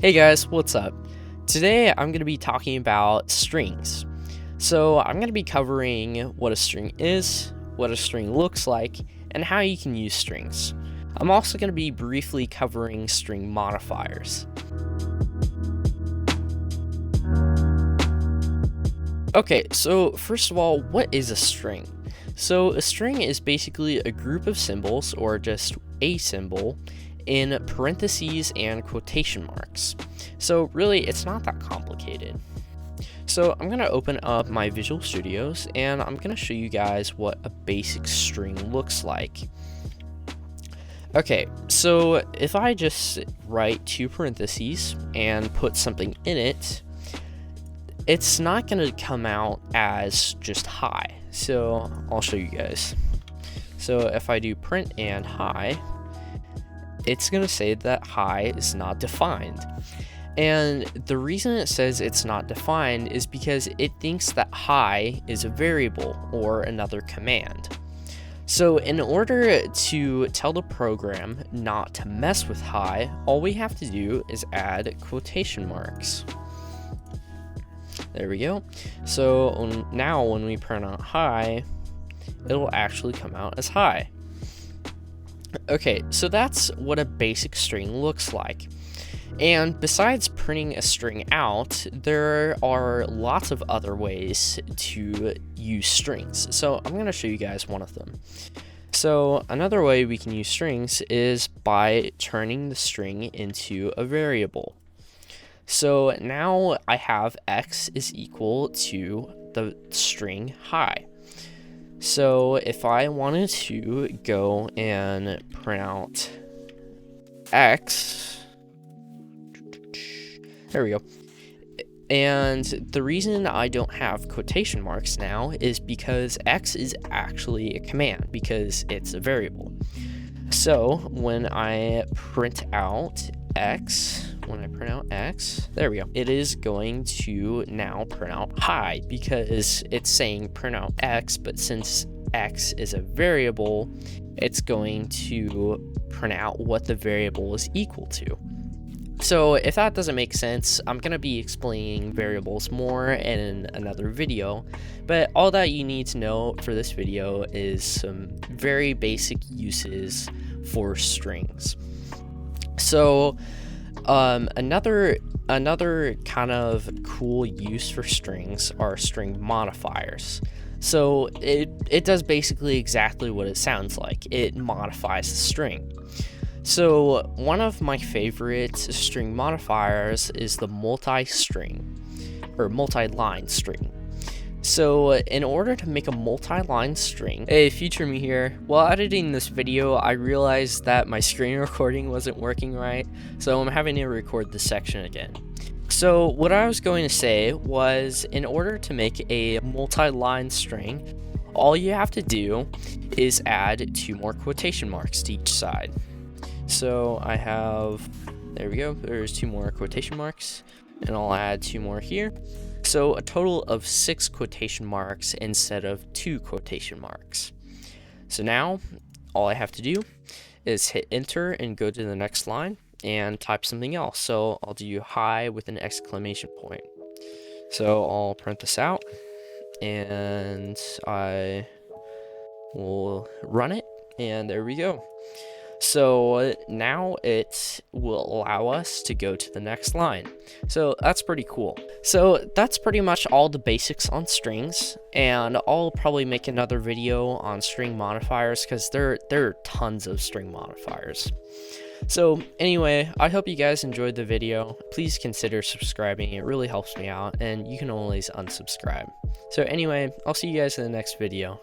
Hey guys, what's up? Today I'm going to be talking about strings. So I'm going to be covering what a string is, what a string looks like, and how you can use strings. I'm also going to be briefly covering string modifiers. Okay, so first of all, what is a string? So a string is basically a group of symbols, or just a symbol, in parentheses and quotation marks. So really, it's not that complicated. So I'm going to open up my Visual Studios and I'm going to show you guys what a basic string looks like. Okay, so if I just write two parentheses and put something in it, it's not going to come out as just hi. So I'll show you guys. So if I do print and hi, it's going to say that hi is not defined. And the reason it says it's not defined is because it thinks that hi is a variable or another command. So in order to tell the program not to mess with hi, all we have to do is add quotation marks. There we go. So now when we print out hi, it'll actually come out as hi. Okay, so that's what a basic string looks like. And besides printing a string out, there are lots of other ways to use strings. So I'm going to show you guys one of them. So another way we can use strings is by turning the string into a variable. So now I have x is equal to the string hi. So if I wanted to go and print out x, there we go. And the reason I don't have quotation marks now is because x is actually a command because it's a variable. So when I print out x, there we go. It is going to now print out hi because it's saying print out x, but since x is a variable, it's going to print out what the variable is equal to. So if that doesn't make sense, I'm going to be explaining variables more in another video, but all that you need to know for this video is some very basic uses for strings. So another kind of cool use for strings are string modifiers. So it does basically exactly what it sounds like. It modifies the string. So one of my favorite string modifiers is the multi-string or multi-line string. So in order to make a multi-line string, hey, future me here, while editing this video, I realized that my screen recording wasn't working right, so I'm having to record this section again. So what I was going to say was, in order to make a multi-line string, all you have to do is add two more quotation marks to each side. So I have, there we go, there's two more quotation marks, and I'll add two more here. So a total of 6 quotation marks instead of 2 quotation marks. So now all I have to do is hit enter and go to the next line and type something else. So I'll do hi with an exclamation point. So I'll print this out and I will run it, and there we go. So now it will allow us to go to the next line. So that's pretty cool. So that's pretty much all the basics on strings, and I'll probably make another video on string modifiers because there are tons of string modifiers. So anyway, I hope you guys enjoyed the video. Please consider subscribing. It really helps me out, and you can always unsubscribe. So anyway, I'll see you guys in the next video.